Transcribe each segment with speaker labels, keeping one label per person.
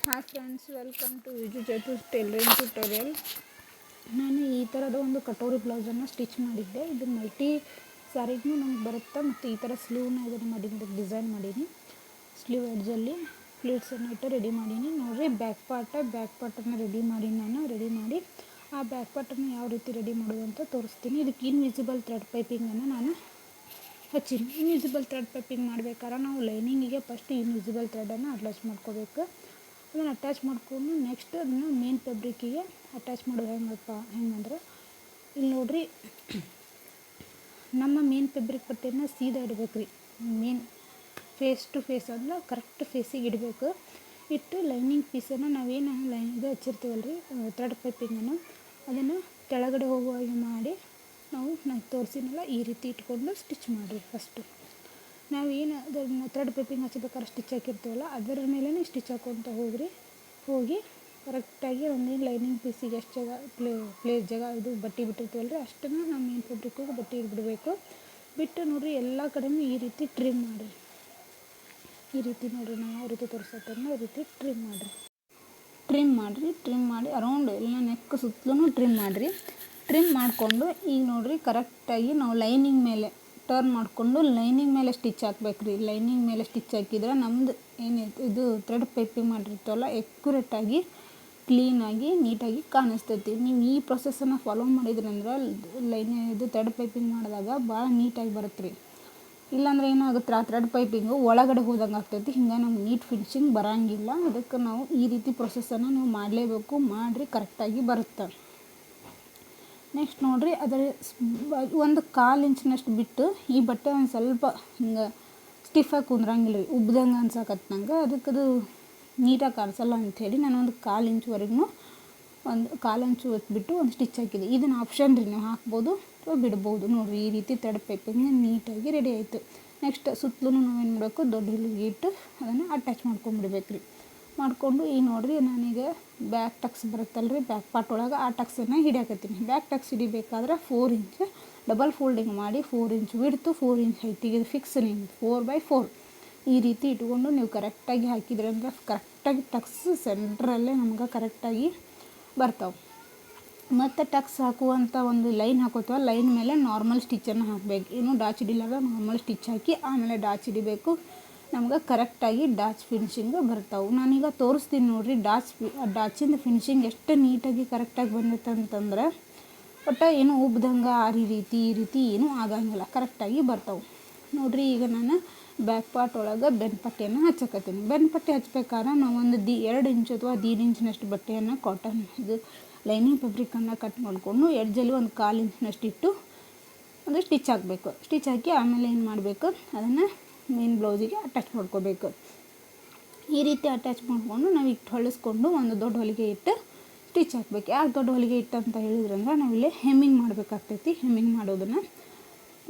Speaker 1: Hi friends, welcome to Viju Jatus tailoring tutorial. ನಾನು ಈ ಥರದ ಒಂದು ಕಟೋರಿ ಬ್ಲೌಸನ್ನು ಸ್ಟಿಚ್ ಮಾಡಿದ್ದೆ. ಇದು ಮಲ್ಟಿ ಸ್ಯಾರಿಗೂ ನಮ್ಗೆ ಬರುತ್ತೆ ಮತ್ತು ಈ ಥರ ಸ್ಲೀವ್ನ ಇದನ್ನು ಮಾಡಿ ಡಿಸೈನ್ ಮಾಡೀನಿ. ಸ್ಲೀವ್ ಎಡ್ಜಲ್ಲಿ ಪ್ಲೀಟ್ಸನ್ನು ಇಟ್ಟು ರೆಡಿ ಮಾಡೀನಿ. ನೋಡಿರಿ, ಬ್ಯಾಕ್ ಪಾರ್ಟನ್ನು ರೆಡಿ ಮಾಡಿ ಆ ಬ್ಯಾಕ್ ಪಾರ್ಟನ್ನು ಯಾವ ರೀತಿ ರೆಡಿ ಮಾಡೋದು ಅಂತ ತೋರಿಸ್ತೀನಿ. ಇದಕ್ಕೆ ಇನ್ವಿಸಿಬಲ್ ಥ್ರೆಡ್ ಪೈಪಿಂಗನ್ನು ನಾನು ಹಚ್ಚೀನಿ. ಇನ್ವಿಸಿಬಲ್ ಥ್ರೆಡ್ ಪೈಪಿಂಗ್ ಮಾಡಬೇಕಾದ್ರೆ ನಾವು ಲೈನಿಂಗಿಗೆ ಫಸ್ಟ್ ಇನ್ವಿಸಿಬಲ್ ಥ್ರೆಡನ್ನು ಅಟ್ಯಾಚ್ ಮಾಡ್ಕೋಬೇಕು. ಅದನ್ನು ಅಟ್ಯಾಚ್ ಮಾಡಿಕೊಂಡು ನೆಕ್ಸ್ಟ್ ಅದನ್ನು ಮೇನ್ ಫ್ಯಾಬ್ರಿಕ್ಕಿಗೆ ಅಟ್ಯಾಚ್ ಮಾಡೋದು ಹೆಂಗಂದ್ರೆ ಇಲ್ಲಿ ನೋಡಿರಿ, ನಮ್ಮ ಮೇನ್ ಫ್ಯಾಬ್ರಿಕ್ ಪಟ್ಟಿಯನ್ನು ಸೀದಾ ಇಡಬೇಕು ರೀ. ಮೇನ್ ಫೇಸ್ ಟು ಫೇಸ್ ಅಂದ್ರೆ ಕರೆಕ್ಟ್ ಫೇಸಿಗೆ ಇಡಬೇಕು. ಇಟ್ಟು ಲೈನಿಂಗ್ ಪೀಸನ್ನು ನಾವೇನು ಇದು ಹಚ್ಚಿರ್ತೀವಲ್ಲ ರೀ ಥ್ರೆಡ್ ಪೈಪಿಂಗನ್ನು, ಅದನ್ನು ಕೆಳಗಡೆ ಹೋಗುವಾಗೆ ಮಾಡಿ ನಾನು ತೋರಿಸಿನಲ್ಲ ಈ ರೀತಿ ಇಟ್ಕೊಂಡು ಸ್ಟಿಚ್ ಮಾಡಿರಿ. ಫಸ್ಟು ನಾವೇನು ಅದನ್ನು ಥ್ರೆಡ್ ಪೈಪಿಂಗ್ ಹಚ್ಚಬೇಕಾದ್ರೆ ಸ್ಟಿಚ್ ಹಾಕಿರ್ತೀವಲ್ಲ ಅದರ ಮೇಲೇ ಸ್ಟಿಚ್ ಹಾಕ್ಕೊತ ಹೋಗಿ ಕರೆಕ್ಟಾಗಿ ಒಂದೇನು ಲೈನಿಂಗ್ ಪೀಸಿಗೆ ಎಷ್ಟು ಜಾಗ ಪ್ಲೇಸ್ ಜಾಗ ಇದು ಬಟ್ಟೆ ಬಿಟ್ಟಿರ್ತೀವಲ್ಲ ರೀ ಅಷ್ಟನ್ನು ನಾವು ಮೇನ್ ಫ್ಯಾಬ್ರಿಕ್ಕಿಗೆ ಬಟ್ಟೆ ಇಟ್ಬಿಡಬೇಕು. ಬಿಟ್ಟು ನೋಡಿರಿ ಎಲ್ಲ ಕಡೆಯೂ ಈ ರೀತಿ ಟ್ರಿಮ್ ಮಾಡಿರಿ. ಈ ರೀತಿ ನೋಡಿರಿ, ನಾವು ಯಾವ ರೀತಿ ತೋರಿಸತ್ತನ್ನ ಈ ರೀತಿ ಟ್ರಿಮ್ ಮಾಡಿ ಅರೌಂಡ್ ಎಲ್ಲ ನೆಕ್ ಸುತ್ತಲೂ ಟ್ರಿಮ್ ಮಾಡಿರಿ. ಟ್ರಿಮ್ ಮಾಡಿಕೊಂಡು ಈಗ ನೋಡಿರಿ ಕರೆಕ್ಟಾಗಿ ನಾವು ಲೈನಿಂಗ್ ಮೇಲೆ ಟರ್ನ್ ಮಾಡಿಕೊಂಡು ಲೈನಿಂಗ್ ಮೇಲೆ ಸ್ಟಿಚ್ ಹಾಕ್ಬೇಕು ರೀ. ಲೈನಿಂಗ್ ಮೇಲೆ ಸ್ಟಿಚ್ ಹಾಕಿದ್ರೆ ನಮ್ಮದು ಏನೈತೆ ಇದು ಥ್ರೆಡ್ ಪೈಪಿಂಗ್ ಮಾಡಿರ್ತೀವಲ್ಲ ಎಕ್ಯುರೇಟಾಗಿ ಕ್ಲೀನಾಗಿ ನೀಟಾಗಿ ಕಾಣಿಸ್ತೈತಿ. ನೀವು ಈ ಪ್ರೊಸೆಸನ್ನು ಫಾಲೋ ಮಾಡಿದ್ರಂದ್ರೆ ಇದು ಥ್ರೆಡ್ ಪೈಪಿಂಗ್ ಮಾಡಿದಾಗ ಭಾಳ ನೀಟಾಗಿ ಬರುತ್ತೆ ರೀ. ಇಲ್ಲಾಂದ್ರೆ ಏನಾಗುತ್ತೆ, ಆ ಥ್ರೆಡ್ ಪೈಪಿಂಗು ಒಳಗಡೆ ಹೋದಂಗೆ ಆಗ್ತೈತಿ. ಹಿಂಗೆ ನಮ್ಗೆ ನೀಟ್ ಫಿನಿಶಿಂಗ್ ಬರೋಂಗಿಲ್ಲ. ಅದಕ್ಕೆ ನಾವು ಈ ರೀತಿ ಪ್ರೊಸೆಸನ್ನು ನೀವು ಮಾಡಲೇಬೇಕು. ಮಾಡಿರಿ ಕರೆಕ್ಟಾಗಿ ಬರುತ್ತೆ. ನೆಕ್ಸ್ಟ್ ನೋಡಿರಿ, ಅದರ ಒಂದು 1/4 ಇಂಚಿನಷ್ಟು ಬಿಟ್ಟು ಈ ಬಟ್ಟೆ ಒಂದು ಸ್ವಲ್ಪ ಹಿಂಗೆ ಸ್ಟಿಫಾಗಿ ಕುಂದ್ರಂಗಿಲ್ಲ ರೀ, ಉಬ್ಬ್ದಂಗೆ ಅನ್ಸಕತ್ತೆ ನಂಗೆ. ಅದಕ್ಕೆ ಅದು ನೀಟಾಗಿ ಕಾಣಿಸಲ್ಲ ಅಂಥೇಳಿ ನಾನು ಒಂದು 1/4 ಇಂಚ್ವರೆಗೂ ಒಂದು 1/4 ಇಂಚು ಹೊತ್ಬಿಟ್ಟು ಒಂದು ಸ್ಟಿಚ್ ಹಾಕಿದೆ. ಇದನ್ನು ಆಪ್ಷನ್ ರೀ, ನೀವು ಹಾಕ್ಬೋದು ಅಥವಾ ಬಿಡ್ಬೋದು. ನೋಡಿರಿ ಈ ರೀತಿ ಥ್ರೆಡ್ ಪೈಪಿಂಗ್ ನೀಟಾಗಿ ರೆಡಿ ಆಯಿತು. ನೆಕ್ಸ್ಟ್ ಸುತ್ತಲೂ ನಾವೇನು ಮಾಡಬೇಕು, ದೊಡ್ಡ ಹೊಲಿಗೆ ಇಟ್ಟು ಅದನ್ನು ಅಟ್ಯಾಚ್ ಮಾಡ್ಕೊಂಬಿಡ್ಬೇಕು ರೀ. ಮಾಡಿಕೊಂಡು ಈಗ ನೋಡಿರಿ, ನಾನೀಗ ಬ್ಯಾಕ್ ಟಕ್ಸ್ ಬರುತ್ತಲ್ಲ ರೀ ಬ್ಯಾಕ್ ಪಾರ್ಟ್ ಒಳಗೆ, ಆ ಟಕ್ಸನ್ನು ಹಿಡಿಯಾಕತ್ತೀನಿ. ಬ್ಯಾಕ್ ಟಕ್ಸ್ ಹಿಡಿಬೇಕಾದ್ರೆ 4 ಇಂಚ್ ಡಬಲ್ ಫೋಲ್ಡಿಂಗ್ ಮಾಡಿ 4 ಇಂಚ್ ವಿಡ್ತು 4 ಇಂಚ್ ಹೈಟಿಗೆ ಫಿಕ್ಸ್ ನಿಮ್ಗೆ 4/4 ಈ ರೀತಿ ಇಟ್ಕೊಂಡು ನೀವು ಕರೆಕ್ಟಾಗಿ ಹಾಕಿದ್ರೆ ಅಂದರೆ ಕರೆಕ್ಟಾಗಿ ಟಕ್ಸ್ ಸೆಂಟ್ರಲ್ಲೇ ನಮ್ಗೆ ಕರೆಕ್ಟಾಗಿ ಬರ್ತಾವೆ. ಮತ್ತು ಟಕ್ಸ್ ಹಾಕುವಂಥ ಒಂದು ಲೈನ್ ಹಾಕೋತೀವ, ಲೈನ್ ಮೇಲೆ ನಾರ್ಮಲ್ ಸ್ಟಿಚ್ಚನ್ನು ಹಾಕಬೇಕು. ಏನು ಡಾಚ್ ಹಿಡಿಲಾಗ ನಾರ್ಮಲ್ ಸ್ಟಿಚ್ ಹಾಕಿ ಆಮೇಲೆ ಡಾಚ್ ಹಿಡಿಬೇಕು. ನಮ್ಗೆ ಕರೆಕ್ಟಾಗಿ ಡಾಚ್ ಫಿನಿಶಿಂಗ್ ಬರ್ತಾವೆ. ನಾನೀಗ ತೋರಿಸ್ತೀನಿ ನೋಡಿರಿ ಡಾಚಿಂದ ಫಿನಿಶಿಂಗ್ ಎಷ್ಟು ನೀಟಾಗಿ ಕರೆಕ್ಟಾಗಿ ಬಂದೈತೆ ಅಂತಂದ್ರೆ ಒಟ್ಟು ಏನು ಉಬ್ಬ್ದಂಗೆ ಈ ರೀತಿ ಏನೂ ಆಗಂಗಿಲ್ಲ, ಕರೆಕ್ಟಾಗಿ ಬರ್ತಾವೆ ನೋಡಿರಿ. ಈಗ ನಾನು ಬ್ಯಾಕ್ ಪಾರ್ಟ್ ಒಳಗೆ ಬೆನ್ ಪಟ್ಟಿಯನ್ನು ಹಚ್ಚಕತ್ತೀನಿ. ಬೆನ್ ಪಟ್ಟಿ ಹಚ್ಬೇಕಾದ್ರೆ ನಾವು ಒಂದು 2 ಇಂಚ್ ಅಥವಾ 1.5 ಇಂಚಿನಷ್ಟು ಬಟ್ಟೆಯನ್ನು ಕಾಟನ್ ಇದು ಲೈನಿಂಗ್ ಫ್ಯಾಬ್ರಿಕನ್ನು ಕಟ್ ಮಾಡಿಕೊಂಡು ಎಡ್ಜಲ್ಲಿ ಒಂದು 1/4 ಇಂಚಿನಷ್ಟು ಇಟ್ಟು ಒಂದು ಸ್ಟಿಚ್ ಹಾಕಬೇಕು. ಸ್ಟಿಚ್ ಹಾಕಿ ಆಮೇಲೆ ಏನು ಮಾಡಬೇಕು, ಅದನ್ನು ಮೇನ್ ಬ್ಲೌಸಿಗೆ ಅಟ್ಯಾಚ್ ಮಾಡ್ಕೋಬೇಕು. ಈ ರೀತಿ ಅಟ್ಯಾಚ್ ಮಾಡಿಕೊಂಡು ನಾವು ಇಟ್ಟು ಹೊಲಿಸ್ಕೊಂಡು ಒಂದು ದೊಡ್ಡ ಹೊಲಿಗೆ ಇಟ್ಟು ಸ್ಟಿಚ್ ಹಾಕಬೇಕು. ಯಾಕೆ ದೊಡ್ಡ ಹೊಲಿಗೆ ಇಟ್ಟು ಅಂತ ಹೇಳಿದ್ರಂದ್ರೆ ನಾವಿಲ್ಲಿ ಹೆಮ್ಮಿಂಗ್ ಮಾಡಬೇಕಾಗ್ತೈತಿ. ಹೆಮ್ಮಿಂಗ್ ಮಾಡೋದನ್ನು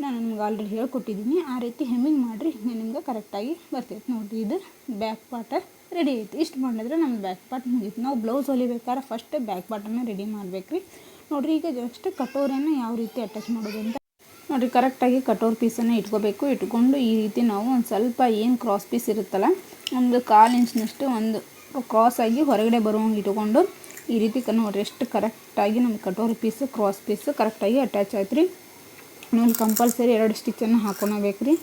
Speaker 1: ನಾನು ನಿಮ್ಗೆ ಆಲ್ರೆಡಿ ಹೇಳ್ಕೊಟ್ಟಿದ್ದೀನಿ. ಆ ರೀತಿ ಹೆಮ್ಮಿಂಗ್ ಮಾಡಿರಿ, ಹಿಂಗೆ ನಿಮ್ಗೆ ಕರೆಕ್ಟಾಗಿ ಬರ್ತೈತೆ. ನೋಡಿರಿ, ಇದು ಬ್ಯಾಕ್ ಪಾರ್ಟ್ ರೆಡಿ ಐತಿ. ಇಷ್ಟು ಮಾಡಿದ್ರೆ ನಮ್ಮ ಬ್ಯಾಕ್ ಪಾರ್ಟ್ ಮುಗೀತು. ನಾವು ಬ್ಲೌಸ್ ಹೊಲಿಬೇಕಾದ್ರೆ ಫಸ್ಟ್ ಬ್ಯಾಕ್ ಪಾರ್ಟನ್ನು ರೆಡಿ ಮಾಡಬೇಕು ರೀ. ನೋಡಿರಿ, ಈಗ ಜಸ್ಟ್ ಕಟೋರಿಯನ್ನು ಯಾವ ರೀತಿ ಅಟ್ಯಾಚ್ ಮಾಡೋದು ಅಂತ ನೋಡಿರಿ. ಕರೆಕ್ಟಾಗಿ ಕಟೋರ್ ಪೀಸನ್ನು ಇಟ್ಕೊಂಡು ಈ ರೀತಿ ನಾವು ಒಂದು ಸ್ವಲ್ಪ ಏನು ಕ್ರಾಸ್ ಪೀಸ್ ಇರುತ್ತಲ್ಲ ಒಂದು 1/4 ಇಂಚಿನಷ್ಟು ಒಂದು ಕ್ರಾಸಾಗಿ ಹೊರಗಡೆ ಬರುವಂಗೆ ಇಟ್ಕೊಂಡು ಈ ರೀತಿ ನೋಡಿರಿ ಎಷ್ಟು ಕರೆಕ್ಟಾಗಿ ನಮ್ಮ ಕಟೋರಿ ಪೀಸು ಕ್ರಾಸ್ ಪೀಸು ಕರೆಕ್ಟಾಗಿ ಅಟ್ಯಾಚ್ ಆಯ್ತು ರೀ. ಆಮೇಲೆ ಕಂಪಲ್ಸರಿ 2 ಸ್ಟಿಚ್ಚನ್ನು ಹಾಕೊಳಬೇಕು ರೀ.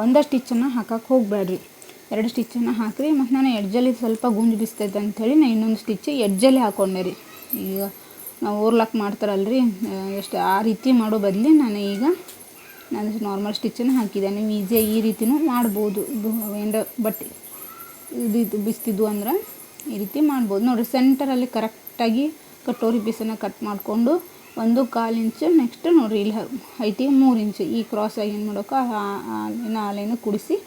Speaker 1: ಒಂದೇ ಸ್ಟಿಚ್ಚನ್ನು ಹಾಕಕ್ಕೆ ಹೋಗಬೇಡ್ರಿ, 2 ಸ್ಟಿಚ್ಚನ್ನು ಹಾಕಿರಿ. ಮತ್ತು ನಾನು ಎಡ್ಜಲ್ಲಿ ಸ್ವಲ್ಪ ಗುಂಜು ಬಿಸ್ತೈತೆ ಅಂಥೇಳಿ ನಾನು ಇನ್ನೊಂದು ಸ್ಟಿಚ್ ಎಡ್ಜಲ್ಲಿ ಹಾಕ್ಕೊಂಡೆ ರೀ. ಈಗ ನಾವು ಓರ್ಲಾಕ್ ಮಾಡ್ತಾರಲ್ಲ ರೀ ಎಷ್ಟು ಆ ರೀತಿ ಮಾಡೋ ಬದಲಿ ನಾನು ನಾರ್ಮಲ್ ಸ್ಟಿಚ್ಚನ್ನು ಹಾಕಿದೆ. ನೀವು ಈಸಿಯಾಗಿ ಈ ರೀತಿಯೂ ಮಾಡ್ಬೋದು. ಏನು ಬಟ್ಟೆ ಇದು ಬಿಸ್ತಿದ್ದು ಅಂದ್ರೆ ಈ ರೀತಿ ಮಾಡ್ಬೋದು. ನೋಡಿರಿ, ಸೆಂಟರಲ್ಲಿ ಕರೆಕ್ಟಾಗಿ ಕಟೋರಿ ಪೀಸನ್ನು ಕಟ್ ಮಾಡಿಕೊಂಡು 1/4 ಇಂಚು ನೆಕ್ಸ್ಟ್ ನೋಡಿರಿ ಇಲ್ಲಿ ಹೈಟಿಗೆ 3 ಇಂಚು ಈ ಕ್ರಾಸಾಗಿ ಏನು ಮಾಡೋಕೆ ಆ ಲೈನು ಕುಡಿಸಿ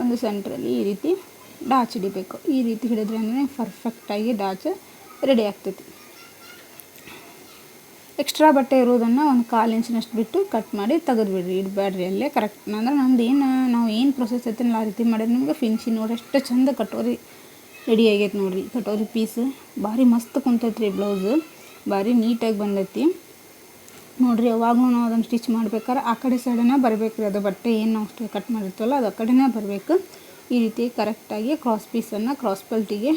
Speaker 1: ಒಂದು ಸೆಂಟ್ರಲ್ಲಿ ಈ ರೀತಿ ಡಾಚ್ ಹಿಡಿಬೇಕು. ಈ ರೀತಿ ಹಿಡಿದ್ರೆ ಅಂದರೆ ಪರ್ಫೆಕ್ಟಾಗಿ ಡಾಚ್ ರೆಡಿ ಆಗ್ತೈತಿ. ಎಕ್ಸ್ಟ್ರಾ ಬಟ್ಟೆ ಇರೋದನ್ನು ಒಂದು 1/4 ಇಂಚಿನಷ್ಟು ಬಿಟ್ಟು ಕಟ್ ಮಾಡಿ ತೆಗೆದುಬಿಡ್ರಿ, ಇಡಬೇಡ್ರಿ ಅಲ್ಲೇ. ಕರೆಕ್ಟ್ ಅಂದ್ರೆ ನಮ್ದು ನಾವು ಏನು ಪ್ರೊಸೆಸ್ ಐತೆ ಆ ರೀತಿ ಮಾಡಿದ್ರೆ ನಿಮ್ಗೆ ಫಿನಿಶಿಂಗ್ ನೋಡಿ ಎಷ್ಟು ಚಂದ ಕಟೋರಿ ರೆಡಿ ಆಗೈತೆ ನೋಡಿರಿ. ಕಟೋರಿ ಪೀಸ್ ಭಾರಿ ಮಸ್ತ್ ಕುಂತೈತೆ ರೀ. ಬ್ಲೌಸು ಭಾರಿ ನೀಟಾಗಿ ಬಂದೈತಿ ನೋಡಿರಿ. ಯಾವಾಗಲೂ ನಾವು ಅದನ್ನು ಸ್ಟಿಚ್ ಮಾಡ್ಬೇಕಾದ್ರೆ ಆ ಕಡೆ ಸೈಡನ್ನ ಬರಬೇಕು ರೀ. ಅದು ಬಟ್ಟೆ ಏನು ನಾವು ಕಟ್ ಮಾಡಿರ್ತೀವಲ್ಲ ಅದು ಆ ಕಡೆನೇ ಬರಬೇಕು. ಈ ರೀತಿ ಕರೆಕ್ಟಾಗಿ ಕ್ರಾಸ್ ಪೀಸನ್ನು ಕ್ರಾಸ್ ಬೆಲ್ಟಿಗೆ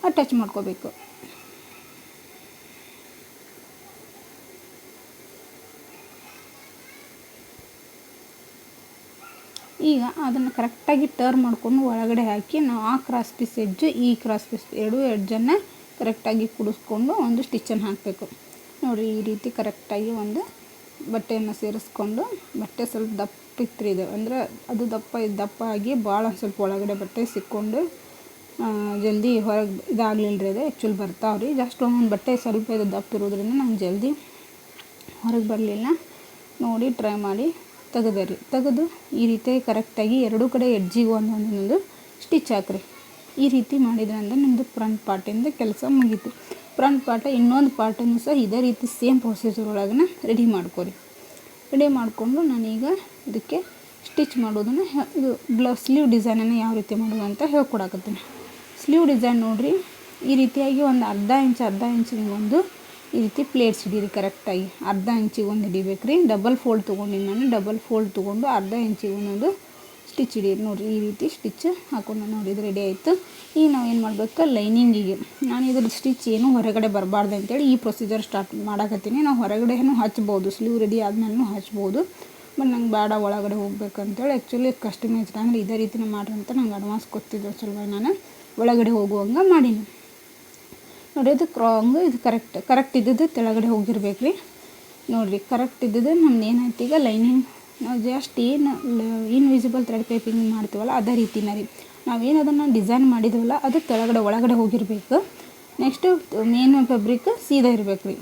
Speaker 1: ಅಟ್ಯಾಚ್ ಮಾಡ್ಕೋಬೇಕು. ಈಗ ಅದನ್ನು ಕರೆಕ್ಟಾಗಿ ಟರ್ನ್ ಮಾಡಿಕೊಂಡು ಒಳಗಡೆ ಹಾಕಿ ನಾವು ಆ ಕ್ರಾಸ್ ಪೀಸ್ ಎಡ್ಜು ಈ ಕ್ರಾಸ್ ಪೀಸ್ ಎರಡೂ ಎಡ್ಜನ್ನು ಕರೆಕ್ಟಾಗಿ ಕುಡಿಸ್ಕೊಂಡು ಒಂದು ಸ್ಟಿಚ್ಚನ್ನು ಹಾಕಬೇಕು. ನೋಡಿರಿ ಈ ರೀತಿ ಕರೆಕ್ಟಾಗಿ ಒಂದು ಬಟ್ಟೆಯನ್ನು ಸೇರಿಸ್ಕೊಂಡು, ಬಟ್ಟೆ ಸ್ವಲ್ಪ ದಪ್ಪ ಇತ್ತು ಇದು ಅಂದರೆ ಅದು ದಪ್ಪ ಆಗಿ ಭಾಳ ಸ್ವಲ್ಪ ಒಳಗಡೆ ಬಟ್ಟೆ ಸಿಕ್ಕೊಂಡು ಜಲ್ದಿ ಹೊರಗೆ ಇದಾಗಲಿಲ್ಲ ರೀ. ಅದು ಆ್ಯಕ್ಚುಲಿ ಬರ್ತಾವ್ರಿ, ಜಸ್ಟ್ ಒಂದೊಂದು ಬಟ್ಟೆ ಸ್ವಲ್ಪ ಇದು ದಪ್ಪ ಇರೋದ್ರಿಂದ ನಂಗೆ ಜಲ್ದಿ ಹೊರಗೆ ಬರಲಿಲ್ಲ. ನೋಡಿ ಟ್ರೈ ಮಾಡಿ ತೆಗೆದು ಈ ರೀತಿ ಕರೆಕ್ಟಾಗಿ ಎರಡೂ ಕಡೆ ಎಡ್ಜಿಗೆ ಒಂದೊಂದೊಂದು ಸ್ಟಿಚ್ ಹಾಕ್ರಿ. ಈ ರೀತಿ ಮಾಡಿದ್ರಿಂದ ನಿಮ್ಮದು ಫ್ರಂಟ್ ಪಾರ್ಟಿಂದ ಕೆಲಸ ಮುಗೀತು. ಫ್ರಂಟ್ ಪಾರ್ಟ್ ಇನ್ನೊಂದು ಪಾರ್ಟನ್ನು ಸಹ ಇದೇ ರೀತಿ ಸೇಮ್ ಪ್ರೊಸೀಜರ್ ಒಳಗೆ ರೆಡಿ ಮಾಡ್ಕೊರಿ. ರೆಡಿ ಮಾಡಿಕೊಂಡು ನಾನೀಗ ಇದಕ್ಕೆ ಸ್ಟಿಚ್ ಮಾಡೋದನ್ನು ಇದು ಸ್ಲೀವ್ ಡಿಸೈನನ್ನು ಯಾವ ರೀತಿ ಮಾಡೋದು ಅಂತ ಹೇಳ್ಕೊಡಕತ್ತೀನಿ. ಸ್ಲೀವ್ ಡಿಸೈನ್ ನೋಡಿರಿ, ಈ ರೀತಿಯಾಗಿ ಒಂದು ಅರ್ಧ ಇಂಚಿಗೆ ಒಂದು ಈ ರೀತಿ ಪ್ಲೇಟ್ಸ್ ಹಿಡೀರಿ. ಕರೆಕ್ಟಾಗಿ ಅರ್ಧ ಇಂಚಿಗೆ ಒಂದು ಹಿಡಿಬೇಕು ರೀ. ಡಬಲ್ ಫೋಲ್ಡ್ ತೊಗೊಂಡಿನಿ ನಾನು. ಡಬಲ್ ಫೋಲ್ಡ್ ತೊಗೊಂಡು ಅರ್ಧ ಇಂಚಿಗೆ ಒಂದೊಂದು ಸ್ಟಿಚ್ ಹಿಡೀರಿ. ನೋಡಿರಿ ಈ ರೀತಿ ಸ್ಟಿಚ್ ಹಾಕೊಂಡು ನೋಡಿ ಇದು ರೆಡಿ ಆಯಿತು. ಈಗ ನಾವು ಏನು ಮಾಡಬೇಕು, ಲೈನಿಂಗಿಗೆ ನಾನು ಇದ್ರ ಸ್ಟಿಚ್ ಏನು ಹೊರಗಡೆ ಬರಬಾರ್ದು ಅಂತೇಳಿ ಈ ಪ್ರೊಸೀಜರ್ ಸ್ಟಾರ್ಟ್ ಮಾಡಾಕತ್ತೀನಿ. ನಾವು ಹೊರಗಡೆನೂ ಹಚ್ಬೋದು, ಸ್ಲೀವ್ ರೆಡಿ ಆದ್ಮೇಲೆ ಹಚ್ಬೋದು. ಬಟ್ ನಂಗೆ ಬೇಡ ಒಳಗಡೆ ಹೋಗ್ಬೇಕಂತೇಳಿ ಆ್ಯಕ್ಚುಲಿ ಕಸ್ಟಮೈಸ್ಡ್ ಅಂದರೆ ಇದೇ ರೀತಿನ ಮಾಡ್ರಿ ಅಂತ ನಂಗೆ ಅಡ್ವಾನ್ಸ್ ಕೊಡ್ತಿದ್ರು ಸಲುವಾಗಿ ನಾನು ಒಳಗಡೆ ಹೋಗುವಂಗೆ ಮಾಡೀನಿ. ನೋಡಿ ಇದು ಇದು ಕರೆಕ್ಟ್ ಇದ್ದದ್ದು ಕೆಳಗಡೆ ಹೋಗಿರ್ಬೇಕು ರೀ. ನೋಡಿರಿ ಕರೆಕ್ಟ್ ಇದ್ದದ್ದು ನಮ್ದು ಏನಾಯ್ತು, ಈಗ ಲೈನಿಂಗ್ ನಾವು ಜಸ್ಟ್ ಏನು ಇನ್ವಿಸಿಬಲ್ ಥ್ರೆಡ್ ಪೈಪಿಂಗ್ ಮಾಡ್ತೀವಲ್ಲ ಅದೇ ರೀತಿನ ರೀ. ನಾವೇನು ಅದನ್ನು ಡಿಸೈನ್ ಮಾಡಿದ್ವಲ್ಲ ಅದು ಕೆಳಗಡೆ ಒಳಗಡೆ ಹೋಗಿರಬೇಕು. ನೆಕ್ಸ್ಟು ಮೇನ್ ಫ್ಯಾಬ್ರಿಕ್ ಸೀದಾ ಇರಬೇಕು ರೀ.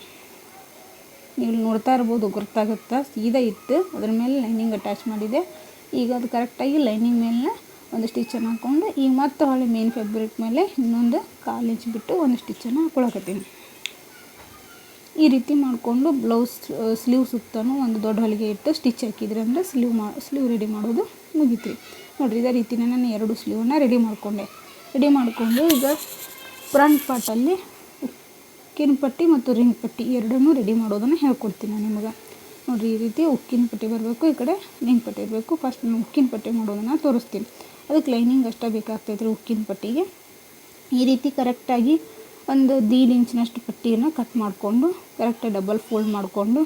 Speaker 1: ನೀವು ನೋಡ್ತಾ ಇರ್ಬೋದು, ಗೊತ್ತಾಗುತ್ತಾ, ಸೀದಾ ಇತ್ತು ಅದ್ರ ಮೇಲೆ ಲೈನಿಂಗ್ ಅಟ್ಯಾಚ್ ಮಾಡಿದೆ. ಈಗ ಅದು ಕರೆಕ್ಟಾಗಿ ಲೈನಿಂಗ್ ಮೇಲೆ ಒಂದು ಸ್ಟಿಚ್ಚನ್ನು ಹಾಕ್ಕೊಂಡು ಈಗ ಮತ್ತೆ ಹೊಳ್ಳಿ ಮೇನ್ ಫ್ಯಾಬ್ರಿಕ್ ಮೇಲೆ ಇನ್ನೊಂದು 1/4 ಇಂಚ್ ಬಿಟ್ಟು ಒಂದು ಸ್ಟಿಚ್ಚನ್ನು ಹಾಕ್ಕೊಳಕತ್ತೀನಿ. ಈ ರೀತಿ ಮಾಡಿಕೊಂಡು ಬ್ಲೌಸ್ ಸ್ಲೀವ್ ಸುತ್ತಲೂ ಒಂದು ದೊಡ್ಡ ಹೊಲಿಗೆ ಇಟ್ಟು ಸ್ಟಿಚ್ ಹಾಕಿದ್ರೆ ಅಂದರೆ ಸ್ಲೀವ್ ರೆಡಿ ಮಾಡೋದು ಮುಗೀತು ರೀ. ನೋಡಿರಿ ಇದೇ ರೀತಿನೇ ನಾನು 2 ಸ್ಲೀವನ್ನು ರೆಡಿ ಮಾಡಿಕೊಂಡು ಈಗ ಫ್ರಂಟ್ ಪಾರ್ಟಲ್ಲಿ ಉಕ್ಕಿನ ಪಟ್ಟಿ ಮತ್ತು ರಿಂಗ್ ಪಟ್ಟಿ ಎರಡನ್ನೂ ರೆಡಿ ಮಾಡೋದನ್ನು ಹೇಳ್ಕೊಡ್ತೀನಿ ನಾನು ನಿಮಗೆ. ನೋಡಿರಿ ಈ ರೀತಿ ಉಕ್ಕಿನ ಪಟ್ಟಿ ಬರಬೇಕು, ಈ ಕಡೆ ರಿಂಗ್ ಪಟ್ಟಿ ಇರಬೇಕು. ಫಸ್ಟ್ ನಾನು ಉಕ್ಕಿನ ಪಟ್ಟಿ ಮಾಡೋದನ್ನು ತೋರಿಸ್ತೀನಿ. ಅದಕ್ಕೆ ಲೈನಿಂಗ್ ಅಷ್ಟೇ ಬೇಕಾಗ್ತೈತೆ ರೀ ಉಕ್ಕಿನ ಪಟ್ಟಿಗೆ. ಈ ರೀತಿ ಕರೆಕ್ಟಾಗಿ ಒಂದು 1.5 ಇಂಚಿನಷ್ಟು ಪಟ್ಟಿಯನ್ನು ಕಟ್ ಮಾಡಿಕೊಂಡು ಕರೆಕ್ಟಾಗಿ ಡಬಲ್ ಫೋಲ್ಡ್ ಮಾಡಿಕೊಂಡು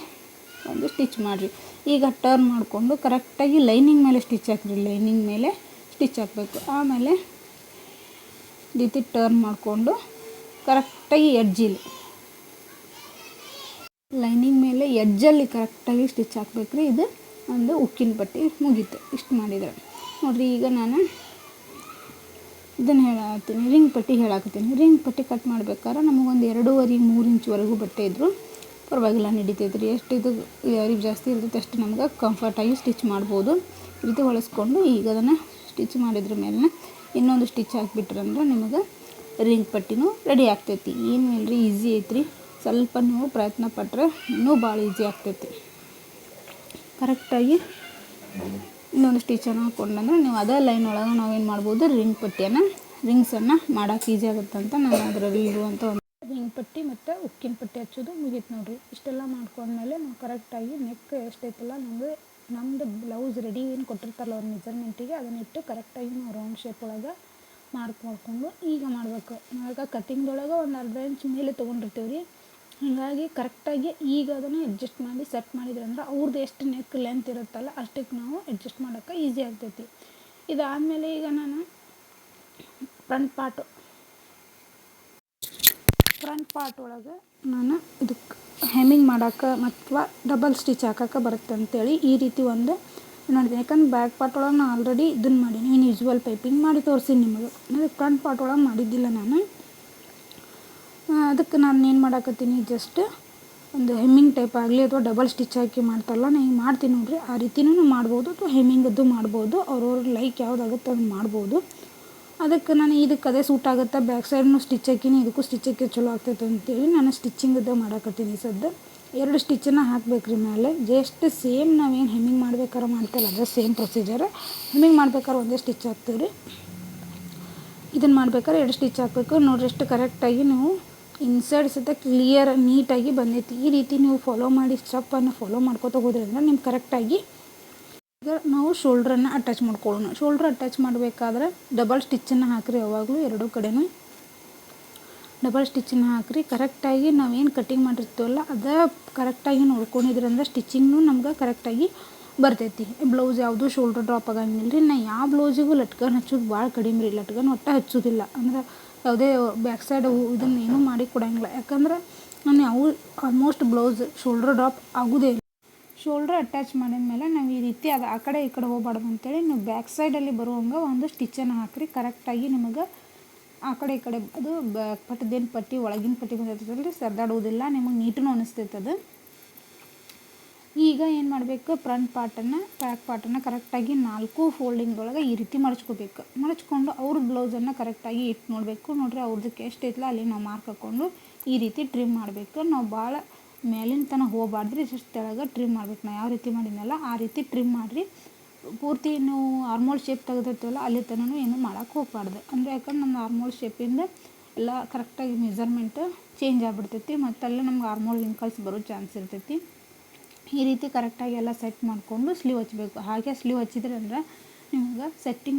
Speaker 1: ಒಂದು ಸ್ಟಿಚ್ ಮಾಡಿರಿ. ಈಗ ಟರ್ನ್ ಮಾಡಿಕೊಂಡು ಕರೆಕ್ಟಾಗಿ ಲೈನಿಂಗ್ ಮೇಲೆ ಸ್ಟಿಚ್ ಹಾಕಿರಿ. ಲೈನಿಂಗ್ ಮೇಲೆ ಸ್ಟಿಚ್ ಹಾಕಬೇಕು. ಆಮೇಲೆ ಈ ರೀತಿ ಟರ್ನ್ ಮಾಡಿಕೊಂಡು ಕರೆಕ್ಟಾಗಿ ಎಡ್ಜಲ್ಲಿ ಲೈನಿಂಗ್ ಮೇಲೆ ಎಡ್ಜಲ್ಲಿ ಕರೆಕ್ಟಾಗಿ ಸ್ಟಿಚ್ ಹಾಕ್ಬೇಕು ರೀ. ಇದು ಒಂದು ಉಕ್ಕಿನ ಪಟ್ಟಿ ಮುಗೀತು. ಇಷ್ಟು ಮಾಡಿದರೆ ನೋಡಿರಿ. ಈಗ ನಾನು ಇದನ್ನು ಹೇಳತ್ತೀನಿ, ರಿಂಗ್ ಪಟ್ಟಿ ಹೇಳಾಕತ್ತೀನಿ. ರಿಂಗ್ ಪಟ್ಟಿ ಕಟ್ ಮಾಡ್ಬೇಕಾದ್ರೆ ನಮಗೊಂದು 2.5-3 ಇಂಚ್ವರೆಗೂ ಬಟ್ಟೆ ಇದ್ದರೂ ಪರವಾಗಿಲ್ಲ, ನಡೀತೈತೆ ರೀ. ಎಷ್ಟು ಇದು ಅರಿವು ಜಾಸ್ತಿ ಇರ್ತೈತೆ ಅಷ್ಟು ನಮ್ಗೆ ಕಂಫರ್ಟಾಗಿ ಸ್ಟಿಚ್ ಮಾಡ್ಬೋದು. ಈ ರೀತಿ ಹೊಲಿಸ್ಕೊಂಡು ಈಗ ಅದನ್ನು ಸ್ಟಿಚ್ ಮಾಡಿದ್ರ ಮೇಲೆ ಇನ್ನೊಂದು ಸ್ಟಿಚ್ ಹಾಕಿಬಿಟ್ರಂದ್ರೆ ನಿಮಗೆ ರಿಂಗ್ ಪಟ್ಟಿನೂ ರೆಡಿ ಆಗ್ತೈತಿ. ಏನು ಇಲ್ಲರಿ, ಈಸಿ ಐತ್ರಿ. ಸ್ವಲ್ಪ ನೀವು ಪ್ರಯತ್ನ ಪಟ್ಟರೆ ಇನ್ನೂ ಭಾಳ ಈಸಿ ಆಗ್ತೈತಿ. ಕರೆಕ್ಟಾಗಿ ಇನ್ನೊಂದು ಸ್ಟಿಚನ್ನು ಹಾಕ್ಕೊಂಡಂದ್ರೆ ನೀವು ಅದೇ ಲೈನ್ ಒಳಗೆ ನಾವೇನು ಮಾಡ್ಬೋದು, ರಿಂಗ್ಸನ್ನು ಮಾಡೋಕೆ ಈಸಿ ಆಗುತ್ತೆ ಅಂತ ನಾನು ಅದರಲ್ಲಿ ಇರುವಂಥ ಒಂದು ರಿಂಗ್ ಪಟ್ಟಿ ಮತ್ತು ಉಕ್ಕಿನ ಪಟ್ಟಿ ಹಚ್ಚೋದು ಮುಗೀತು ನೋಡಿರಿ. ಇಷ್ಟೆಲ್ಲ ಮಾಡ್ಕೊಂಡ್ಮೇಲೆ ನಾವು ಕರೆಕ್ಟಾಗಿ ನೆಕ್ ಎಷ್ಟೈತಲ್ಲ ನಮ್ಮದು ಬ್ಲೌಸ್ ರೆಡಿ ಏನು ಕೊಟ್ಟಿರ್ತಾರಲ್ಲ ಅವ್ರ ಮೆಜರ್ಮೆಂಟಿಗೆ ಅದನ್ನ ಇಟ್ಟು ಕರೆಕ್ಟಾಗಿ ನಾವು ರೌಂಡ್ ಶೇಪ್ ಒಳಗೆ ಮಾರ್ಕ್ ಮಾಡಿಕೊಂಡು ಈಗ ಮಾಡಬೇಕು. ನಾವೀಗ ಕಟ್ಟಿಂಗ್ದೊಳಗೆ ಒಂದು ಅರ್ಧ ಇಂಚ್ ಮೇಲೆ ತೊಗೊಂಡಿರ್ತೀವಿ ರೀ. ಹಾಗಾಗಿ ಕರೆಕ್ಟಾಗಿ ಈಗ ಅದನ್ನು ಅಡ್ಜಸ್ಟ್ ಮಾಡಿ ಸೆಟ್ ಮಾಡಿದ್ರಂದ್ರೆ ಅವ್ರದ್ದು ಎಷ್ಟು ನೆಕ್ ಲೆಂತ್ ಇರುತ್ತಲ್ಲ ಅಷ್ಟಕ್ಕೆ ನಾವು ಅಡ್ಜಸ್ಟ್ ಮಾಡೋಕ್ಕೆ ಈಸಿ ಆಗ್ತೈತಿ. ಇದಾದಮೇಲೆ ಈಗ ನಾನು ಫ್ರಂಟ್ ಪಾರ್ಟ್ ಒಳಗೆ ನಾನು ಇದಕ್ಕೆ ಹೆಮ್ಮಿಂಗ್ ಮಾಡೋಕ್ಕೆ ಮತ್ತು ಡಬಲ್ ಸ್ಟಿಚ್ ಹಾಕೋಕ್ಕೆ ಬರುತ್ತೆ ಅಂತೇಳಿ ಈ ರೀತಿ ಒಂದು ನೋಡಿದೆ. ಯಾಕಂದ್ರೆ ಬ್ಯಾಕ್ ಪಾರ್ಟ್ ಒಳಗೆ ನಾನು ಆಲ್ರೆಡಿ ಇದನ್ನು ಮಾಡೀನಿ, ಇನ್ವಿಸಿಬಲ್ ಪೈಪಿಂಗ್ ಮಾಡಿ ತೋರಿಸೀನಿ ನಿಮಗೆ. ಅಂದರೆ ಫ್ರಂಟ್ ಪಾರ್ಟ್ ಒಳಗೆ ಮಾಡಿದ್ದಿಲ್ಲ ನಾನು. ಅದಕ್ಕೆ ನಾನು ಏನು ಮಾಡಾಕತ್ತೀನಿ, ಜಸ್ಟ್ ಒಂದು ಹೆಮ್ಮಿಂಗ್ ಟೈಪ್ ಆಗಲಿ ಅಥವಾ ಡಬಲ್ ಸ್ಟಿಚ್ ಹಾಕಿ ಮಾಡ್ತಾರಲ್ಲ, ನಾನು ಹಿಂಗೆ ಮಾಡ್ತೀನಿ ನೋಡಿರಿ. ಆ ರೀತಿನೂ ಮಾಡ್ಬೋದು ಅಥವಾ ಹೆಮ್ಮಿಂಗದ್ದು ಮಾಡ್ಬೋದು. ಅವ್ರವ್ರ ಲೈಕ್ ಯಾವುದಾಗುತ್ತೆ ಅದನ್ನು ಮಾಡ್ಬೋದು. ಅದಕ್ಕೆ ನಾನು ಇದಕ್ಕೆ ಅದೇ ಸೂಟ್ ಆಗುತ್ತೆ. ಬ್ಯಾಕ್ ಸೈಡ್ನು ಸ್ಟಿಚ್ ಹಾಕಿನಿ, ಇದಕ್ಕೂ ಸ್ಟಿಚ್ ಹಾಕಿ ಚಲೋ ಆಗ್ತೈತೆ ಅಂತೇಳಿ ನಾನು ಸ್ಟಿಚಿಂಗದ್ದು ಮಾಡಾಕತ್ತೀನಿ. ಸದ್ಯ 2 ಸ್ಟಿಚ್ಚನ್ನು ಹಾಕ್ಬೇಕು ರೀ ಮೇಲೆ. ಜಸ್ಟ್ ಸೇಮ್ ನಾವೇನು ಹೆಮ್ಮಿಂಗ್ ಮಾಡ್ಬೇಕಾದ್ರೆ ಮಾಡ್ತೀವಲ್ಲ ಅದೇ ಸೇಮ್ ಪ್ರೊಸೀಜರ್. ಹೆಮ್ಮಿಂಗ್ ಮಾಡ್ಬೇಕಾದ್ರೆ ಒಂದೇ ಸ್ಟಿಚ್ ಹಾಕ್ತೀವಿ ರೀ. ಇದನ್ನು ಮಾಡ್ಬೇಕಾದ್ರೆ 2 ಸ್ಟಿಚ್ ಹಾಕಬೇಕು. ನೋಡಿರಿ ಎಷ್ಟು ಕರೆಕ್ಟಾಗಿ ನೀವು ಇನ್ಸೈಡ್ ಸಹಿತ ಕ್ಲಿಯರ್ ನೀಟಾಗಿ ಬಂದೈತಿ. ಈ ರೀತಿ ನೀವು ಫಾಲೋ ಮಾಡಿ ಸ್ಟೆಪ್ಪನ್ನು ಫಾಲೋ ಮಾಡ್ಕೊತ ಹೋದ್ರಿಂದ ನಿಮ್ಗೆ ಕರೆಕ್ಟಾಗಿ ಈಗ ನಾವು ಶೋಲ್ಡ್ರನ್ನು ಅಟ್ಯಾಚ್ ಮಾಡ್ಕೊಳ್ಳೋಣ. ಶೋಲ್ಡ್ರ್ ಅಟ್ಯಾಚ್ ಮಾಡಬೇಕಾದ್ರೆ ಡಬಲ್ ಸ್ಟಿಚ್ಚನ್ನು ಹಾಕಿರಿ ಯಾವಾಗಲೂ 2 ಕಡೆನೂ. ಡಬಲ್ ಸ್ಟಿಚ್ಚನ್ನ ಹಾಕ್ರಿ. ಕರೆಕ್ಟಾಗಿ ನಾವೇನು ಕಟ್ಟಿಂಗ್ ಮಾಡಿರ್ತೀವಲ್ಲ ಅದೇ ಕರೆಕ್ಟಾಗಿ ನೋಡ್ಕೊಂಡಿದ್ರಂದ್ರೆ ಸ್ಟಿಚಿಂಗ್ನು ನಮ್ಗೆ ಕರೆಕ್ಟಾಗಿ ಬರ್ತೈತಿ. ಬ್ಲೌಸ್ ಯಾವುದು ಶೋಲ್ಡ್ರ್ ಡ್ರಾಪ್ ಆಗಂಗಿಲ್ಲ ರೀ. ನಾ ಯಾವ ಬ್ಲೌಸಿಗೂ ಲಟ್ಕನ್ ಹಚ್ಚೋದು ಭಾಳ ಕಡಿಮೆ ರೀ. ಲಟ್ಕನ್ ಒಟ್ಟು ಹಚ್ಚೋದಿಲ್ಲ, ಅಂದ್ರೆ ಯಾವುದೇ ಬ್ಯಾಕ್ ಸೈಡ್ ಇದನ್ನು ಏನೂ ಮಾಡಿ ಕೊಡೋಂಗಿಲ್ಲ. ಯಾಕಂದ್ರೆ ನಾನು ಯಾವ ಆಲ್ಮೋಸ್ಟ್ ಬ್ಲೌಸ್ ಶೋಲ್ಡ್ರ್ ಡ್ರಾಪ್ ಆಗೋದೇ ಇಲ್ಲ. ಶೋಲ್ಡ್ರ್ ಅಟ್ಯಾಚ್ ಮಾಡಿದ್ಮೇಲೆ ನಾವು ಈ ರೀತಿ ಅದು ಆ ಕಡೆ ಈ ಕಡೆ ಹೋಗ್ಬಾರ್ದು ಅಂತೇಳಿ ನೀವು ಬ್ಯಾಕ್ ಸೈಡಲ್ಲಿ ಬರುವಂಗೆ ಒಂದು ಸ್ಟಿಚ್ಚನ್ನು ಹಾಕಿರಿ. ಕರೆಕ್ಟಾಗಿ ನಿಮಗೆ ಆ ಕಡೆ ಈ ಕಡೆ ಅದು ಪಟ್ಟದೇನು ಪಟ್ಟಿ ಒಳಗಿನ ಪಟ್ಟಿ ಬಂದಿರ್ತದಲ್ಲ ರೀ, ಸರ್ದಾಡುವುದಿಲ್ಲ, ನಿಮಗೆ ನೀಟೂ ಅನಿಸ್ತೈತೆ ಅದು. ಈಗ ಏನು ಮಾಡಬೇಕು, ಫ್ರಂಟ್ ಪಾರ್ಟನ್ನು ಬ್ಯಾಕ್ ಪಾರ್ಟನ್ನು ಕರೆಕ್ಟಾಗಿ 4 ಫೋಲ್ಡಿಂಗ್ದೊಳಗೆ ಈ ರೀತಿ ಮಡಚ್ಕೋಬೇಕು. ಮಡಚ್ಕೊಂಡು ಅವ್ರ ಬ್ಲೌಸನ್ನು ಕರೆಕ್ಟಾಗಿ ಇಟ್ಟು ನೋಡಬೇಕು. ನೋಡಿರಿ ಅವ್ರದಕ್ಕೆ ಎಷ್ಟು ಐತಲ್ಲ ಅಲ್ಲಿ ನಾವು ಮಾರ್ಕ್ ಹಾಕ್ಕೊಂಡು ಈ ರೀತಿ ಟ್ರಿಮ್ ಮಾಡಬೇಕು. ನಾವು ಭಾಳ ಮೇಲಿನ ತನಕ ಹೋಗಬಾರ್ದ್ರಿ, ಜಸ್ಟ್ ತೆಳಗೆ ಟ್ರಿಮ್ ಮಾಡ್ಬೇಕು. ನಾವು ಯಾವ ರೀತಿ ಮಾಡಿದ್ನಲ್ಲ ಆ ರೀತಿ ಟ್ರಿಮ್ ಮಾಡಿರಿ. ಪೂರ್ತಿ ನಾವು ಆರ್ಮೋಲ್ ಶೇಪ್ ತೆಗೆದಿರ್ತೀವಲ್ಲ ಅಲ್ಲಿ ತನಕ ಏನು ಮಾಡೋಕ್ಕೆ ಹೋಗ್ಬಾರ್ದು. ಅಂದರೆ ಯಾಕಂದ್ರೆ ನಮ್ಮ ಆರ್ಮೋಲ್ ಶೇಪಿಂದ ಎಲ್ಲ ಕರೆಕ್ಟಾಗಿ ಮೆಜರ್ಮೆಂಟ್ ಚೇಂಜ್ ಆಗಿಬಿಡ್ತೈತಿ, ಮತ್ತು ಅಲ್ಲೇ ನಮ್ಗೆ ಆರ್ಮೋಲ್ ವಿಂಕಲ್ಸ್ ಬರೋ ಚಾನ್ಸ್ ಇರ್ತೈತಿ. ಈ ರೀತಿ ಕರೆಕ್ಟಾಗಿ ಎಲ್ಲ ಸೆಟ್ ಮಾಡಿಕೊಂಡು ಸ್ಲೀವ್ ಹಚ್ಚಬೇಕು. ಹಾಗೆ ಸ್ಲೀವ್ ಹಚ್ಚಿದ್ರೆ ಅಂದ್ರೆ ನಿಮ್ಗೆ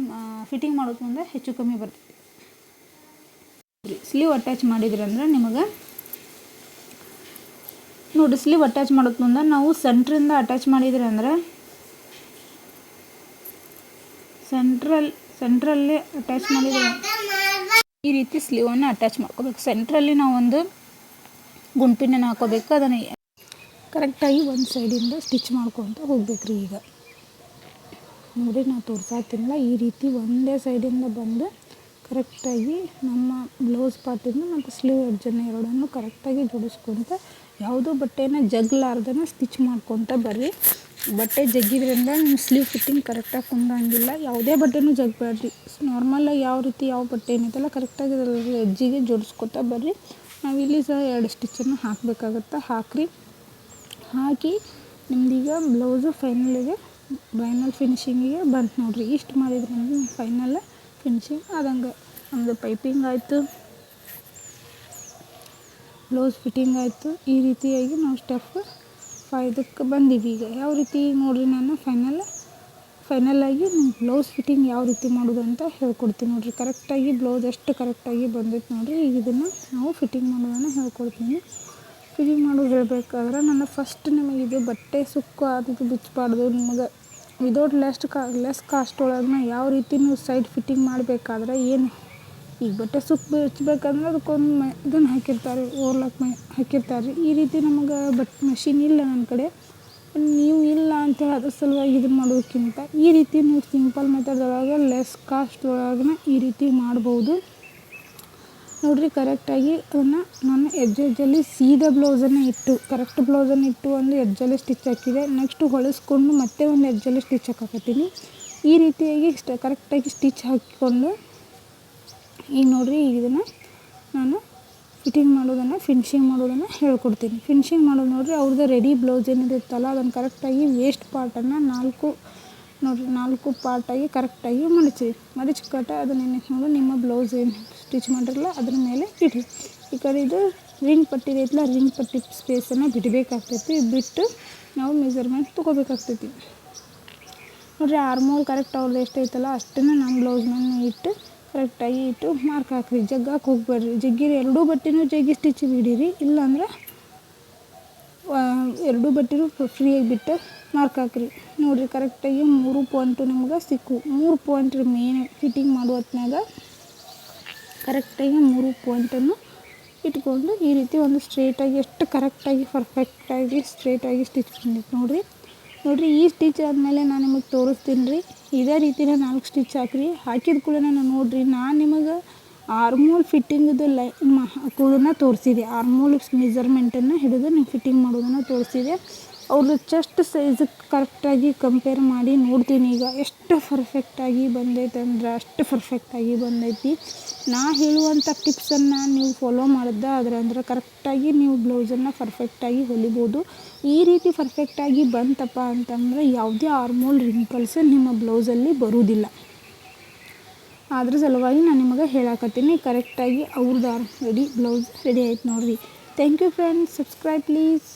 Speaker 1: ಫಿಟ್ಟಿಂಗ್ ಮಾಡೋದು ಮುಂದೆ ಹೆಚ್ಚು ಕಮ್ಮಿ ಬರ್ತೈತಿ. ಸ್ಲೀವ್ ಅಟ್ಯಾಚ್ ಮಾಡಿದ್ರಿ ಅಂದ್ರೆ ನಿಮಗೆ ನೋಡಿ, ಸ್ಲೀವ್ ಅಟ್ಯಾಚ್ ಮಾಡೋದು ಮುಂದೆ ನಾವು ಸೆಂಟ್ರಿಂದ ಅಟ್ಯಾಚ್ ಮಾಡಿದ್ರಿ ಅಂದ್ರೆ ಸೆಂಟ್ರಲ್ಲಿ ಅಟ್ಯಾಚ್ ಮಾಡಿದ್ರೆ ಈ ರೀತಿ ಸ್ಲೀವನ್ನು ಅಟ್ಯಾಚ್ ಮಾಡ್ಕೋಬೇಕು. ಸೆಂಟ್ರಲ್ಲಿ ನಾವು ಒಂದು ಗುಂಪಿನ ಹಾಕೋಬೇಕು. ಅದನ್ನು ಕರೆಕ್ಟಾಗಿ ಒಂದು ಸೈಡಿಂದ ಸ್ಟಿಚ್ ಮಾಡ್ಕೊತ ಹೋಗ್ಬೇಕ್ರಿ. ಈಗ ನೋಡಿ ನಾನು ತೋರಿಸಾತೀನಲ್ಲ, ಈ ರೀತಿ ಒಂದೇ ಸೈಡಿಂದ ಬಂದು ಕರೆಕ್ಟಾಗಿ ನಮ್ಮ ಬ್ಲೌಸ್ ಪಾರ್ಟಿಂದ ಮತ್ತು ಸ್ಲೀವ್ ಎಡ್ಜನ್ನು ಎರಡನ್ನು ಕರೆಕ್ಟಾಗಿ ಜೋಡಿಸ್ಕೊತ ಯಾವುದೋ ಬಟ್ಟೆನ ಜಗ್ಲಾರ್ದನ ಸ್ಟಿಚ್ ಮಾಡ್ಕೊತ ಬರ್ರಿ. ಬಟ್ಟೆ ಜಗ್ಗಿದ್ರಿಂದ ನಿಮ್ಮ ಸ್ಲೀವ್ ಫಿಟ್ಟಿಂಗ್ ಕರೆಕ್ಟಾಗಿ ಕುಂದಂಗಿಲ್ಲ. ಯಾವುದೇ ಬಟ್ಟೆನೂ ಜಗ್ಬೇಡ್ರಿ. ನಾರ್ಮಲಾಗಿ ಯಾವ ರೀತಿ ಯಾವ ಬಟ್ಟೆ ಏನೈತಲ್ಲ ಕರೆಕ್ಟಾಗಿ ಎಡ್ಜಿಗೆ ಜೋಡಿಸ್ಕೊತ ಬರ್ರಿ. ನಾವಿಲ್ಲಿ ಸಹ 2 ಸ್ಟಿಚ್ಚನ್ನು ಹಾಕಬೇಕಾಗತ್ತೆ. ಹಾಕಿ ನಿಮ್ದೀಗ ಬ್ಲೌಸು ಫೈನಲ್ ಫಿನಿಶಿಂಗಿಗೆ ಬಂತು ನೋಡಿರಿ. ಇಷ್ಟು ಮಾಡಿದ್ರೆ ನಮಗೆ ಫೈನಲ್ ಫಿನಿಶಿಂಗ್ ಆದಂಗೆ. ನಮ್ಮದು ಪೈಪಿಂಗ್ ಆಯಿತು, ಬ್ಲೌಸ್ ಫಿಟ್ಟಿಂಗ್ ಆಯಿತು. ಈ ರೀತಿಯಾಗಿ ನಾವು ಸ್ಟೆಪ್ 5ಕ್ಕೆ ಬಂದೀವಿ. ಈಗ ಯಾವ ರೀತಿ ನೋಡಿರಿ, ನಾನು ಫೈನಲಾಗಿ ನಿಮ್ಮ ಬ್ಲೌಸ್ ಫಿಟ್ಟಿಂಗ್ ಯಾವ ರೀತಿ ಮಾಡೋದು ಅಂತ ಹೇಳ್ಕೊಡ್ತೀನಿ ನೋಡಿರಿ. ಕರೆಕ್ಟಾಗಿ ಬ್ಲೌಸ್ ಎಷ್ಟು ಕರೆಕ್ಟಾಗಿ ಬಂದೈತೆ ನೋಡಿರಿ. ಈಗ ಇದನ್ನು ನಾವು ಫಿಟ್ಟಿಂಗ್ ಮಾಡೋದನ್ನು ಹೇಳ್ಕೊಡ್ತೀನಿ. ಫಿಟ್ಟಿಂಗ್ ಮಾಡೋದು ಹೇಳಬೇಕಾದ್ರೆ ನಾನು ಫಸ್ಟ್ ನಿಮಗೆ ಇದು ಬಟ್ಟೆ ಸುಕ್ಕು ಆದಿದ್ದು ಬಿಚ್ಚಬಾರ್ದು. ನಿಮಗೆ ವಿದೌಟ್ ಲೆಸ್ ಕಾಸ್ಟ್ ಒಳಗೆ ಯಾವ ರೀತಿ ನೀವು ಸೈಡ್ ಫಿಟ್ಟಿಂಗ್ ಮಾಡಬೇಕಾದ್ರೆ ಏನು, ಈಗ ಬಟ್ಟೆ ಸುಕ್ಕು ಬಿಚ್ಚಬೇಕಂದ್ರೆ ಅದಕ್ಕೊಂದು ಇದನ್ನು ಹಾಕಿರ್ತಾರೆ, ಓರ್ಲಾಕ್ ಹಾಕಿರ್ತಾರೆ. ಈ ರೀತಿ ನಮಗೆ ಮೆಷಿನ್ ಇಲ್ಲ ನನ್ನ ಕಡೆ. ನೀವು ಇಲ್ಲ ಅಂತೇಳಿ ಅದ್ರ ಸಲುವಾಗಿ ಇದನ್ನು ಮಾಡೋದಕ್ಕಿಂತ ಈ ರೀತಿ ನೀವು ಸಿಂಪಲ್ ಮೆಥಡೊಳಗೆ ಲೆಸ್ ಕಾಸ್ಟ್ ಒಳಗೆ ಈ ರೀತಿ ಮಾಡ್ಬೋದು ನೋಡಿರಿ. ಕರೆಕ್ಟಾಗಿ ಅದನ್ನು ನಾನು ಎಡ್ಜಲ್ಲಿ ಸೀದಾ ಬ್ಲೌಸನ್ನು ಇಟ್ಟು ಕರೆಕ್ಟ್ ಬ್ಲೌಸನ್ನು ಇಟ್ಟು ಒಂದು ಎಡ್ಜಲ್ಲಿ ಸ್ಟಿಚ್ ಹಾಕಿದೆ. ನೆಕ್ಸ್ಟು ಹೊಲಿಸ್ಕೊಂಡು ಮತ್ತೆ ಒಂದು ಎಡ್ಜಲ್ಲಿ ಸ್ಟಿಚ್ ಹಾಕತ್ತೀನಿ. ಈ ರೀತಿಯಾಗಿ ಕರೆಕ್ಟಾಗಿ ಸ್ಟಿಚ್ ಹಾಕಿಕೊಂಡು ಈಗ ನೋಡಿರಿ, ಈಗ ಇದನ್ನು ನಾನು ಫಿನಿಶಿಂಗ್ ಮಾಡೋದನ್ನು ಹೇಳ್ಕೊಡ್ತೀನಿ. ಫಿನಿಶಿಂಗ್ ಮಾಡೋದು ನೋಡಿರಿ, ಅವ್ರದ್ದು ರೆಡಿ ಬ್ಲೌಸ್ ಏನಿರುತ್ತಲ್ಲ ಅದನ್ನು ಕರೆಕ್ಟಾಗಿ ವೇಸ್ಟ್ ಪಾರ್ಟನ್ನು 4 ಪಾರ್ಟಾಗಿ ಕರೆಕ್ಟಾಗಿ ಮಡಚ್ಕೊಟ್ಟು ಅದನ್ನು ಏನೈತೆ ನೋಡಿ ನಿಮ್ಮ ಬ್ಲೌಸ್ ಏನು ಸ್ಟಿಚ್ ಮಾಡಿರಲ್ಲ ಅದ್ರ ಮೇಲೆ ಇಡ್ರಿ. ಈ ಕಡೆ ಇದು ರಿಂಗ್ ಪಟ್ಟಿ ಐತಲ್ಲ, ರಿಂಗ್ ಪಟ್ಟಿ ಸ್ಪೇಸನ್ನು ಬಿಡಬೇಕಾಗ್ತೈತಿ. ಬಿಟ್ಟು ನಾವು ಮೆಜರ್ಮೆಂಟ್ ತೊಗೋಬೇಕಾಗ್ತೈತಿ ನೋಡಿರಿ. ಆರ್ಮೋಲ್ ಕರೆಕ್ಟ್ ಅವ್ರದ್ದು ಎಷ್ಟೈತಲ್ಲ ಅಷ್ಟನ್ನು ನಮ್ಮ ಬ್ಲೌಸ್ನ ಇಟ್ಟು ಕರೆಕ್ಟಾಗಿ ಇಟ್ಟು ಮಾರ್ಕ್ ಹಾಕ್ರಿ. ಜಗ್ಗಕ್ಕೆ ಹೋಗ್ಬೇಡ್ರಿ. ಜಗ್ಗಿರಿ ಎರಡೂ ಬಟ್ಟೆನೂ ಜಗ್ಗಿ ಸ್ಟಿಚ್ ಬಿಡಿರಿ. ಇಲ್ಲಾಂದ್ರೆ ಎರಡೂ ಬಟ್ಟೆನೂ ಫ್ರೀಯಾಗಿ ಬಿಟ್ಟು ಮಾರ್ಕ್ ಹಾಕ್ರಿ. ನೋಡಿರಿ ಕರೆಕ್ಟಾಗಿ 3 ಪಾಯಿಂಟು ನಿಮ್ಗೆ ಸಿಕ್ಕು. 3 ಪಾಯಿಂಟ್ ಮೇನ್ ಫಿಟ್ಟಿಂಗ್ ಮಾಡೋ ಹೊತ್ನಾಗ ಕರೆಕ್ಟಾಗಿ 3 ಪಾಯಿಂಟನ್ನು ಇಟ್ಕೊಂಡು ಈ ರೀತಿ ಒಂದು ಸ್ಟ್ರೇಟಾಗಿ ಎಷ್ಟು ಕರೆಕ್ಟಾಗಿ ಪರ್ಫೆಕ್ಟಾಗಿ ಸ್ಟ್ರೇಟಾಗಿ ಸ್ಟಿಚ್ ಬಂದಿತ್ತು ನೋಡಿರಿ. ಈ ಸ್ಟಿಚ್ ಆದಮೇಲೆ ನಾನು ನಿಮಗೆ ತೋರಿಸ್ತೀನಿ ರೀ. ಇದೇ ರೀತಿನ 4 ಸ್ಟಿಚ್ ಹಾಕಿರಿ. ಹಾಕಿದ ಕೂಡ ನೋಡಿರಿ, ನಾನು ನಿಮಗೆ ಆರ್ಮೋಲ್ ಫಿಟ್ಟಿಂಗದು ಹಾಕೋದನ್ನು ತೋರಿಸಿದೆ. ಆರ್ಮೋಲ್ ಮೆಜರ್ಮೆಂಟನ್ನು ಹಿಡಿದು ನೀವು ಫಿಟ್ಟಿಂಗ್ ಮಾಡೋದನ್ನು ತೋರಿಸಿದೆ. ಅವ್ರದ್ದು ಚೆಸ್ಟ್ ಸೈಜಕ್ಕೆ ಕರೆಕ್ಟಾಗಿ ಕಂಪೇರ್ ಮಾಡಿ ನೋಡ್ತೀನಿ. ಈಗ ಎಷ್ಟು ಪರ್ಫೆಕ್ಟಾಗಿ ಬಂದೈತೆ ಅಂದ್ರೆ ಅಷ್ಟು ಪರ್ಫೆಕ್ಟಾಗಿ ಬಂದೈತಿ. ನಾ ಹೇಳುವಂಥ ಟಿಪ್ಸನ್ನು ನೀವು ಫಾಲೋ ಮಾಡಿದ್ದೆ ಅಂದ್ರೆ ಕರೆಕ್ಟಾಗಿ ನೀವು ಬ್ಲೌಸನ್ನು ಪರ್ಫೆಕ್ಟಾಗಿ ಹೊಲಿಬೋದು. ಈ ರೀತಿ ಪರ್ಫೆಕ್ಟಾಗಿ ಬಂತಪ್ಪ ಅಂತಂದರೆ ಯಾವುದೇ ಆರ್ಮೋಲ್ ರಿಂಕಲ್ಸ್ ನಿಮ್ಮ ಬ್ಲೌಸಲ್ಲಿ ಬರುವುದಿಲ್ಲ. ಅದ್ರ ಸಲುವಾಗಿ ನಾನು ನಿಮಗೆ ಹೇಳಕತ್ತೀನಿ. ಕರೆಕ್ಟಾಗಿ ಅವ್ರದ್ದು ಬ್ಲೌಸ್ ರೆಡಿ ಆಯ್ತು ನೋಡಿರಿ. Thank you friends. Subscribe please.